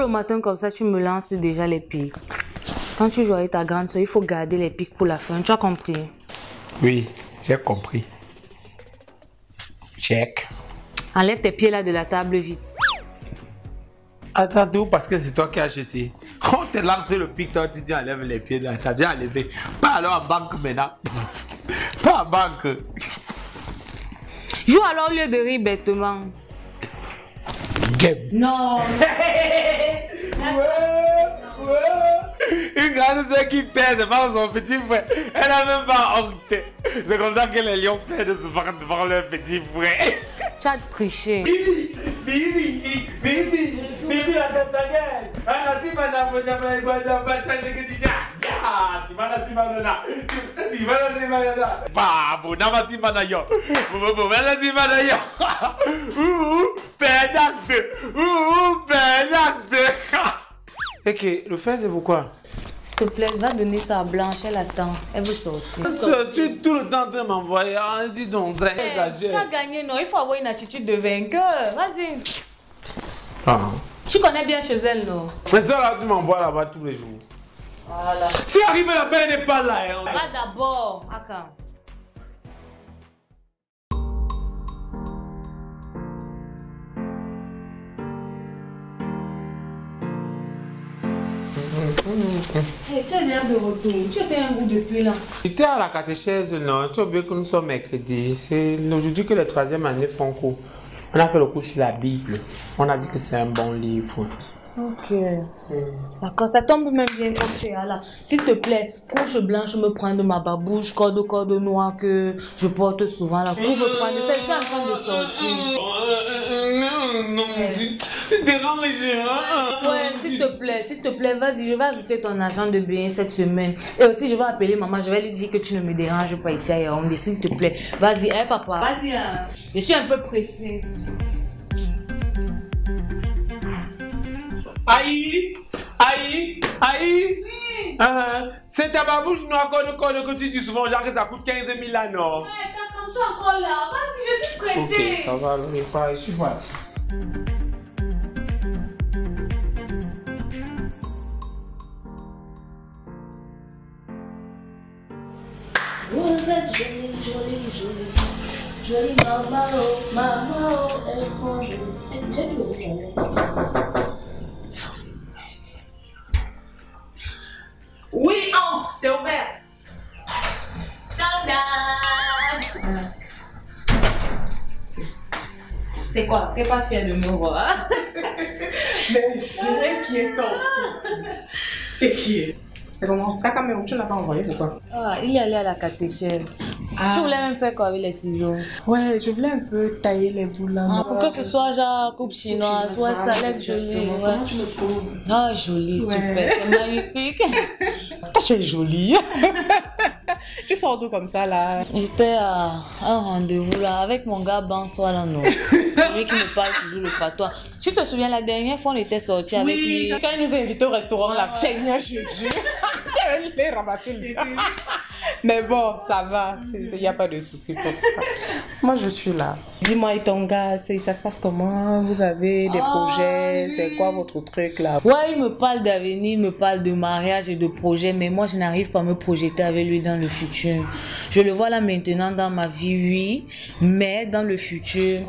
le matin comme ça, tu me lances déjà les pics. Quand tu joues avec ta grande soeur, il faut garder les pics pour la fin. Tu as compris? Oui, j'ai compris. Check. Enlève tes pieds là de la table vite. Attends, parce que c'est toi qui as acheté. On te lance le pic, toi tu dis enlève les pieds de la table. J'ai enlevé. Pas alors en banque maintenant. Pas en banque. Joue alors au lieu de rire bêtement. Game. Non. Une grande soeur qui perd devant son petit frère. Elle n'a même pas honte. C'est comme ça que les lions perdent souvent devant leur petit frère. Tu as triché. Bibi, la tête ta gueule. Ah, si madame, tu ok, le fait c'est pourquoi? S'il te plaît, va donner ça à Blanche, elle attend. Elle veut sortir. Tu es tout le temps en train de m'envoyer. Dis donc, ça exagère. Tu as gagné, non? Il faut avoir une attitude de vainqueur. Vas-y. Ah. Tu connais bien chez elle, non? Mais ça là, tu m'envoies là-bas tous les jours. Voilà. Si arrive là-bas, elle n'est pas là. Hein. Va d'abord. Attends. Hey, tu as l'air de retour. Tu étais un bout depuis là. J'étais à la catéchèse, non? Tu as oublié que nous sommes mercredi. C'est aujourd'hui que les troisième années font cours. On a fait le cours sur la Bible. On a dit que c'est un bon livre. Ok. D'accord, ça tombe même bien quand tu es là. S'il te plaît, couche blanche, me prends de ma babouche, corde noire que je porte souvent là. Pour me prendre, c'est en train de sortir. Non, dérange. Ouais, s'il te plaît, vas-y, je vais ajouter ton agent de bien cette semaine. Et aussi, je vais appeler maman, je vais lui dire que tu ne me déranges pas ici à Yaoundé, s'il te plaît. Vas-y, hein, papa. Vas-y, hein. Je suis un peu pressée. Aïe! Oui. C'est ta babouche noire que tu dis souvent, genre que ça coûte 15 000 là, non? Ouais, quand tu es encore là, vas-y, je suis pressée. Ok, ça va, je suis pas. Vous êtes jolie maman, elles sont jolies. J'ai du rouge à lèvres. Oui, entre, c'est ouvert. Tada! C'est quoi? T'es pas fière de me voir? Mais c'est qui est comme ça. C'est qui est? C'est comment? Ta caméra, tu ne l'as pas envoyé, pourquoi? Ah, il est allé à la catéchèse. Tu voulais même faire quoi avec les ciseaux? Ouais, je voulais un peu tailler les boules là. Pour que ce soit genre coupe chinoise, ouais, ça a l'air joli. Ouais. Comment tu le trouves? Ah, joli, super, c'est magnifique. Tu es jolie. Tu sors d'où comme ça là? J'étais à un rendez-vous là avec mon gars Bansoir là, non? Celui qui me parle toujours le patois. Tu te souviens la dernière fois on était sortis avec lui? Quand il nous a invités au restaurant là, Seigneur Jésus. Tu allais ramasser le Mais bon, ça va, il n'y a pas de souci pour ça. Moi je suis là. Dis-moi et ton gars, ça se passe comment? Vous avez des projets? Oui. C'est quoi votre truc là? Ouais, il me parle d'avenir, il me parle de mariage et de projets, mais moi je n'arrive pas à me projeter avec lui dans le futur. Je le vois là maintenant dans ma vie, oui, mais dans le futur,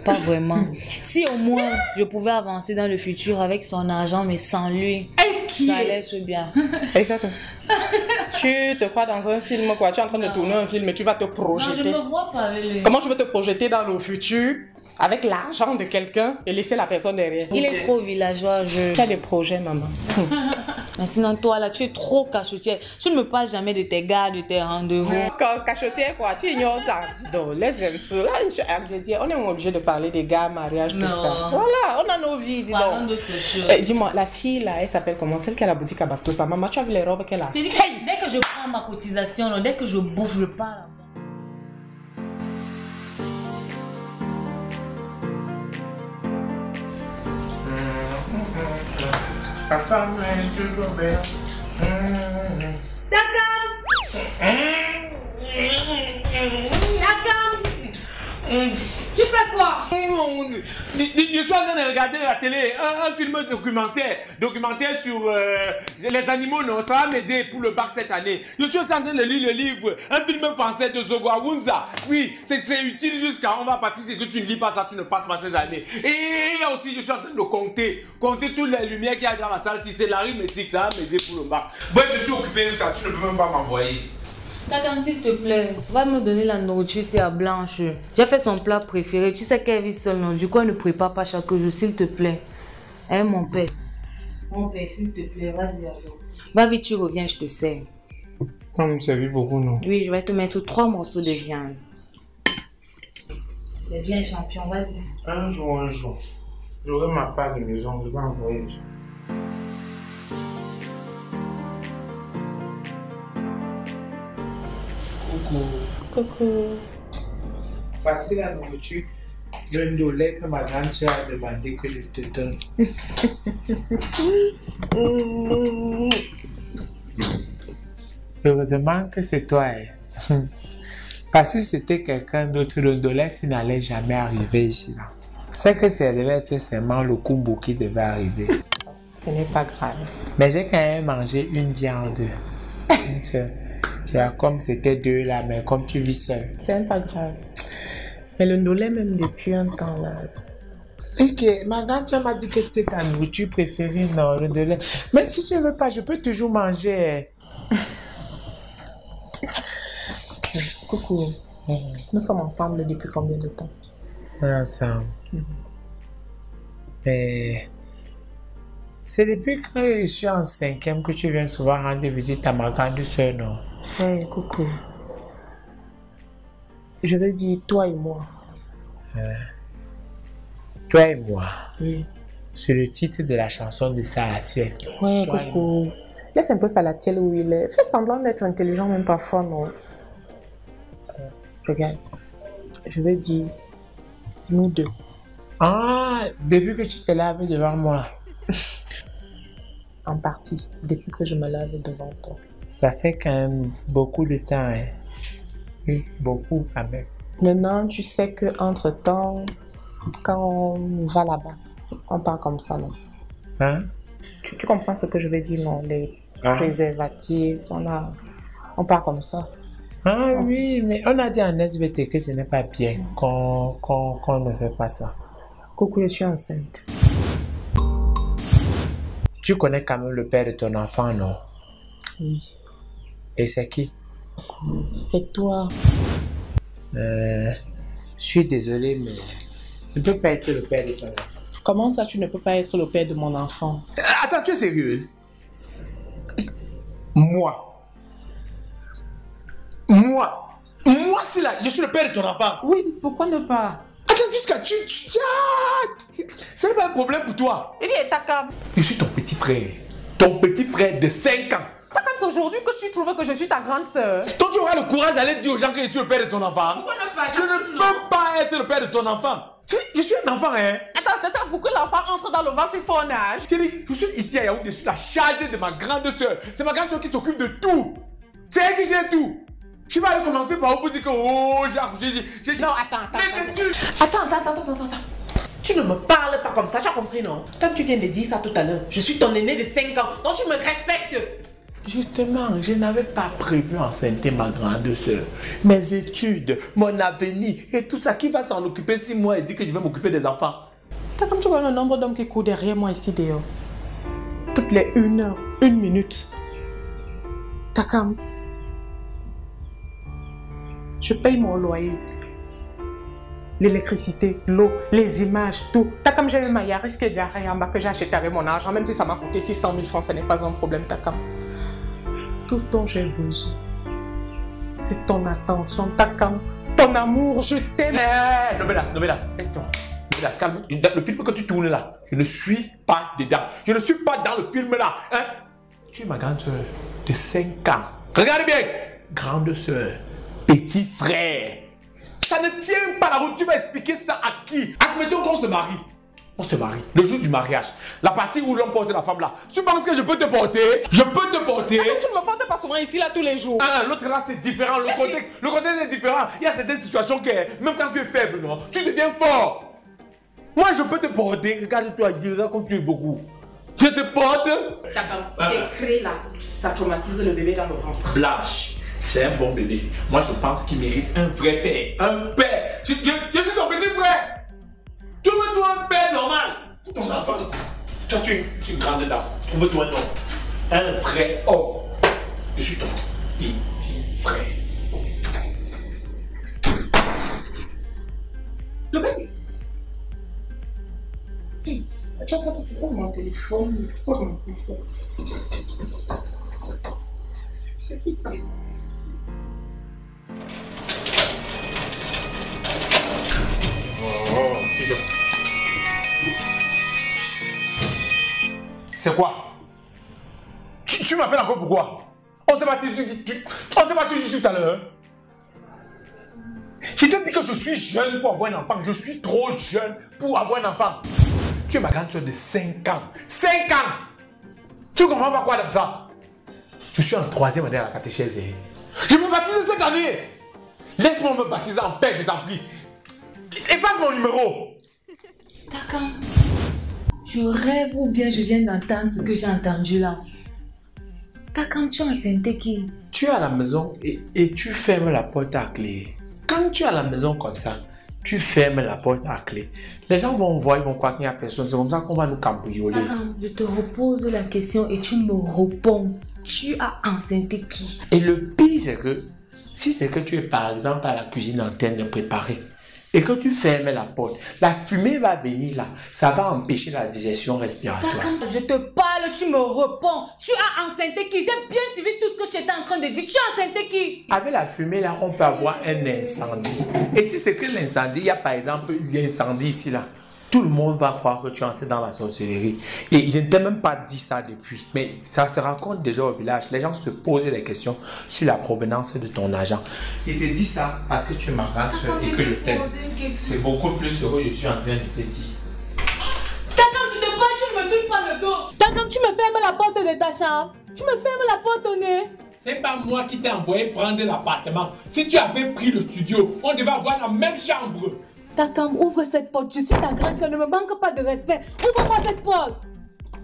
pas vraiment. Si au moins je pouvais avancer dans le futur avec son argent, mais sans lui, ça allait bien. Exactement. Tu te crois dans un film quoi? Tu es en train de tourner un film et tu vas te projeter. Non, je me vois pas avec lui. Comment je veux te projeter dans le futur avec l'argent de quelqu'un et laisser la personne derrière? Il est trop villageois. Tu as des projets, maman. Mais sinon, toi là, tu es trop cachotière. Tu ne me parles jamais de tes gars, de tes rendez-vous. Cachotière quoi? Tu ignores ça. Dis donc, laisse un peu. On est obligé de parler des gars, mariage, tout ça. Voilà, on a nos vies, dis Parlons donc. d'autre chose. Dis-moi, la fille là, elle s'appelle comment? Celle qui a la boutique à Bastos. Sa maman, tu as vu les robes qu'elle a? Dès que je prends ma cotisation, non, dès que je bouffe, je pars là-bas. Ta femme est toujours belle. D'accord. Tu fais quoi? Je suis en train de regarder la télé, un film documentaire sur les animaux, non, ça va m'aider pour le bac cette année. Je suis aussi en train de lire le livre, un film français de Zogwawunza. Oui, c'est utile jusqu'à, on va partir, c'est que tu ne lis pas ça, tu ne passes pas cette année. Et il y a aussi, je suis en train de compter toutes les lumières qu'il y a dans la salle. Si c'est l'arithmétique, ça va m'aider pour le bac. Bref, je suis occupé jusqu'à, tu ne peux même pas m'envoyer. Takam, s'il te plaît, va me donner la nourriture, c'est à Blanche. J'ai fait son plat préféré. Tu sais qu'elle vit seule, non? Du coup, elle ne prépare pas chaque jour, s'il te plaît. Hein, mon père? Mon père, s'il te plaît, vas-y alors. Va vite, tu reviens, je te sers. Ça me servit beaucoup, non? Oui, je vais te mettre 3 morceaux de viande. C'est bien, champion, vas-y. Un jour. J'aurai ma part de maison, je vais envoyer. Coucou. Voici la nourriture. Le ndolé que ma grande soeur a demandé que je te donne. Heureusement que c'est toi. Parce que si c'était quelqu'un d'autre, le ndolé, il n'allait jamais arriver ici. C'est que ça devait être seulement le kumbu qui devait arriver. Ce n'est pas grave. Mais j'ai quand même mangé une viande. Tu vois, comme c'était 2 là, mais comme tu vis seul. Ce n'est pas grave. Mais le ndolé, même depuis un temps là. Ok, ma grande soeur m'a dit que c'était ta nourriture préférée, non, le ndolé. Mais si tu ne veux pas, je peux toujours manger. Coucou. Nous sommes ensemble depuis combien de temps? Ensemble. Mais c'est depuis que je suis en 5e que tu viens souvent rendre visite à ma grande soeur, non? Ouais, coucou. Je veux dire toi et moi. Toi et moi. Oui. C'est le titre de la chanson de Salatiel. Ouais, Toi coucou. Laisse un peu Salatiel où il est. Fais semblant d'être intelligent, même parfois, non? Regarde. Je veux dire nous deux. Ah, depuis que tu te laves devant moi. En partie, depuis que je me lave devant toi. Ça fait quand même beaucoup de temps, hein. Oui, beaucoup quand même. Maintenant, tu sais que entre temps, quand on va là-bas, on part comme ça, non? Hein? Tu comprends ce que je veux dire, non? Les préservatifs, on part comme ça. Ah oui, mais on a dit en SVT que ce n'est pas bien qu'on ne fait pas ça. Coucou, je suis enceinte. Tu connais quand même le père de ton enfant, non? Oui. Et c'est qui? C'est toi. Je suis désolé, mais je ne peux pas être le père de ton enfant. Comment ça, tu ne peux pas être le père de mon enfant? Attends, tu es sérieuse? Moi, si là, je suis le père de ton enfant. Oui, pourquoi ne pas? Attends, jusqu'à ce n'est pas un problème pour toi. Il est Takam. Je suis ton petit frère. Ton petit frère de 5 ans. Takam, c'est aujourd'hui que tu trouves que je suis ta grande sœur. Donc tu auras le courage d'aller dire aux gens que je suis le père de ton enfant. Pourquoi ne pas? Je ne peux pas être le père de ton enfant. Je suis un enfant, hein. Attends, pour que l'enfant entre dans le ventre, il faut un âge. Je suis ici à Yaoundé, je suis la chargée de ma grande soeur. C'est ma grande soeur qui s'occupe de tout. C'est elle qui gère tout. Tu vas aller commencer par vous dire que j'ai accouché. Non, attends. Tu ne me parles pas comme ça, tu as compris, non? Toi, tu viens de dire ça tout à l'heure. Je suis ton aîné de 5 ans, donc tu me respectes. Justement, je n'avais pas prévu enceinter ma grande soeur. Mes études, mon avenir et tout ça, qui va s'en occuper si moi et dit que je vais m'occuper des enfants? T'as comme tu vois le nombre d'hommes qui courent derrière moi ici dehors. Toutes les 1 heure, 1 minute. T'as comme... Je paye mon loyer. L'électricité, l'eau, les images, tout. T'as comme j'ai eu ma Yaris qui est garée en bas que j'ai acheté avec mon argent. Même si ça m'a coûté 600 000 francs, ce n'est pas un problème, t'as comme... Tout ce dont j'ai besoin, c'est ton attention, ton amour, je t'aime. Novelas, tais-toi. Novelas, calme. Le film que tu tournes là, je ne suis pas dedans. Je ne suis pas dans le film là. Hein? Tu es ma grande soeur de 5 ans. Regarde bien. Grande soeur, petit frère. Ça ne tient pas la route. Tu vas expliquer ça à qui? Admettons qu'on se marie. On se marie. Le jour du mariage. La partie où l'homme porte la femme là. Tu penses que je peux te porter? Je peux te porter. Ah, tu ne me portes pas souvent ici là tous les jours. Ah, l'autre là c'est différent. Le contexte est différent. Il y a certaines situations que même quand tu es faible, non, tu deviens fort. Moi je peux te porter. Regarde-toi, regarde comme tu es beaucoup. Je te porte. Tes cris là, ça traumatise le bébé dans le ventre. Blanche, c'est un bon bébé. Moi je pense qu'il mérite un vrai père. Un père. Je suis ton petit frère. Trouve-toi un père normal. Pour ton enfant. Toi, tu es une grande dame. Trouve-toi un homme. Un vrai homme. Je suis ton petit frère. Le petit. Attends, pourquoi mon téléphone? Pourquoi mon téléphone? C'est qui ça? Oh, c'est quoi? Tu m'appelles encore pourquoi? On s'est battu tout à l'heure. Je t'ai dit que je suis jeune pour avoir un enfant. Je suis trop jeune pour avoir un enfant. Tu es ma grande soeur de 5 ans. 5 ans! Tu comprends pas quoi dans ça? Je suis en 3e année à la catéchèse. Je me baptise cette année. Laisse-moi me baptiser en paix, je t'en prie. Efface mon numéro. D'accord. Je rêve ou bien je viens d'entendre ce que j'ai entendu là. D'accord, tu es enceinte qui? Tu es à la maison et tu fermes la porte à clé. Quand tu es à la maison comme ça, tu fermes la porte à clé. Les gens vont voir, ils vont croire qu'il n'y a personne. C'est comme ça qu'on va nous cambrioler. Je te repose la question et tu me réponds. Tu as enceinte qui? Et le pire, c'est que si c'est que tu es par exemple à la cuisine en train de préparer et que tu fermes la porte, la fumée va venir là. Ça va empêcher la digestion respiratoire. Je te parle, tu me réponds. Tu as enceinte qui? J'ai bien suivi tout ce que tu étais en train de dire. Tu as enceinte qui? Avec la fumée là, on peut avoir un incendie. Et si c'est que l'incendie, il y a par exemple l'incendie ici là, tout le monde va croire que tu es entré dans la sorcellerie. Et je ne t'ai même pas dit ça depuis. Mais ça se raconte déjà au village. Les gens se posaient des questions sur la provenance de ton argent. Il te dit ça parce que tu es ma grande soeur et que je t'aime. C'est beaucoup plus heureux que je suis en train de te dire. D'accord, tu te bats, tu ne me touches pas le dos. D'accord, tu me fermes la porte de ta chambre. Tu me fermes la porte au nez. C'est pas moi qui t'ai envoyé prendre l'appartement. Si tu avais pris le studio, on devait avoir la même chambre. Takam, ouvre cette porte. Je suis ta grande soeur, ne me manque pas de respect. Ouvre-moi cette porte.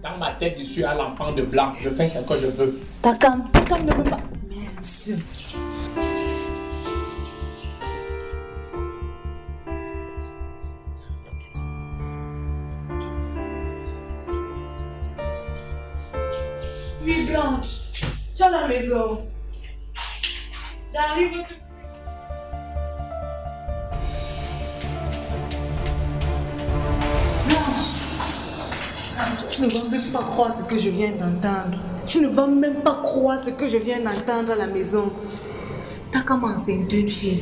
Dans ma tête, je suis à l'enfant de blanc. Je fais ce que je veux. Takam, ne me pas. Merde. Oui, Blanche. Tu es à la maison. J'arrive tout de suite. Tu ne vas même pas croire ce que je viens d'entendre. Tu ne vas même pas croire ce que je viens d'entendre à la maison. T'as comme enceinte une fille.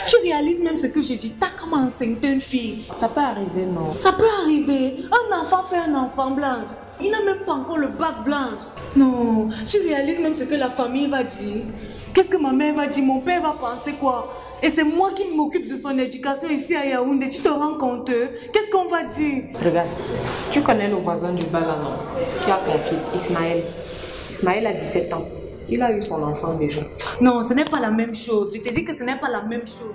Tu réalises même ce que je dis. T'as comme enceinte une fille. Ça peut arriver, non? Ça peut arriver. Un enfant fait un enfant blanche. Il n'a même pas encore le bac blanche. Non, tu réalises même ce que la famille va dire. Qu'est-ce que ma mère va dire? Mon père va penser quoi? Et c'est moi qui m'occupe de son éducation ici à Yaoundé. Tu te rends compte? Qu'est-ce qu'on va dire? Regarde, tu connais le voisin du bas là, non? Qui a son fils, Ismaël. Ismaël a 17 ans. Il a eu son enfant déjà. Non, ce n'est pas la même chose. Je te dis que ce n'est pas la même chose.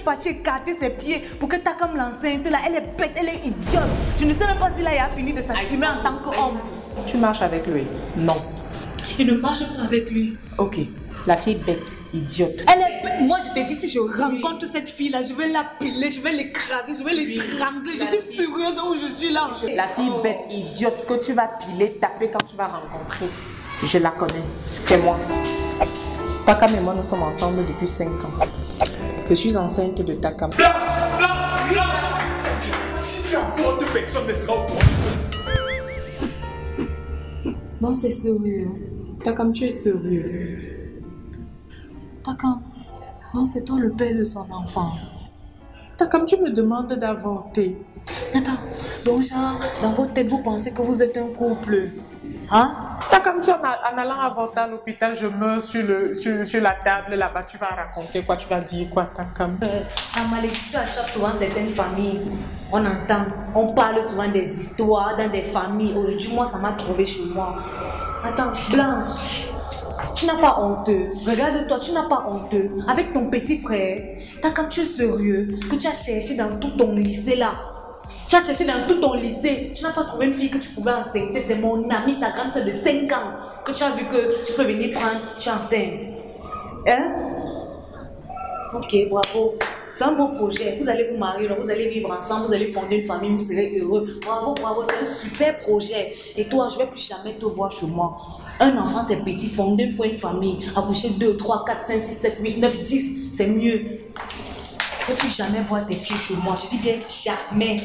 Parti écarter ses pieds pour que Takam l'enceinte là, elle est bête, elle est idiote. Je ne sais même pas s'il a fini de s'assumer en tant qu'homme. Tu marches avec lui? Non. Je ne marche pas avec lui. Ok. La fille bête, idiote. Elle est bête. Moi je te dis, si je rencontre cette fille là, je vais la piler, je vais l'écraser, je vais l'étrangler. Je suis furieuse où je suis là. La fille bête, idiote que tu vas piler, taper quand tu vas rencontrer. Je la connais. C'est moi. Takam et moi, nous sommes ensemble depuis 5 ans. Je suis enceinte de Takam. Si tu avortes, personne ne sera au courant. Non, c'est sérieux. Takam, tu es sérieux? Takam, non, c'est toi le père de son enfant. Takam, tu me demandes d'avorter. Attends, donc genre, dans votre tête, vous pensez que vous êtes un couple? Hein? Takam, tu en allant avorter à l'hôpital, je meurs sur la table là-bas. Tu vas raconter quoi? Tu vas dire quoi, Takam? En malédiction attrape souvent certaines familles. On entend, on parle souvent des histoires dans des familles. Aujourd'hui, moi, ça m'a trouvé chez moi. Attends, Blanche, tu n'as pas honteux. Regarde-toi, tu n'as pas honteux. Avec ton petit frère, Takam, tu es sérieux que tu as cherché dans tout ton lycée là. Tu as cherché dans tout ton lycée. Tu n'as pas trouvé une fille que tu pouvais enceinte. C'est mon amie, ta grande soeur de 5 ans, que tu as vu que tu peux venir prendre, tu es enceinte. Hein? Ok, bravo. C'est un beau projet. Vous allez vous marier, vous allez vivre ensemble, vous allez fonder une famille, vous serez heureux. Bravo, bravo, c'est un super projet. Et toi, je ne vais plus jamais te voir chez moi. Un enfant, c'est petit. Fonder une fois une famille. Accoucher 2, 3, 4, 5, 6, 7, 8, 9, 10. C'est mieux. Je ne vais plus jamais voir tes pieds chez moi. Je dis bien jamais.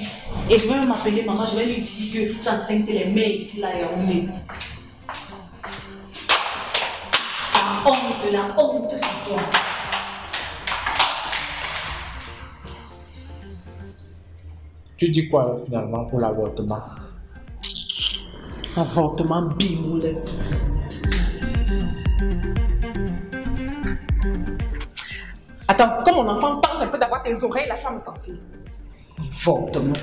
Et je vais même m'appeler maman. Je vais lui dire que tu as enceinte les mères ici, là, et on est. La honte sur toi. Tu dis quoi alors, finalement pour l'avortement? Avortement bimoulette. Attends, comme mon enfant parle un peu d'avoir tes oreilles, là, tu vas me sentir. Avortement.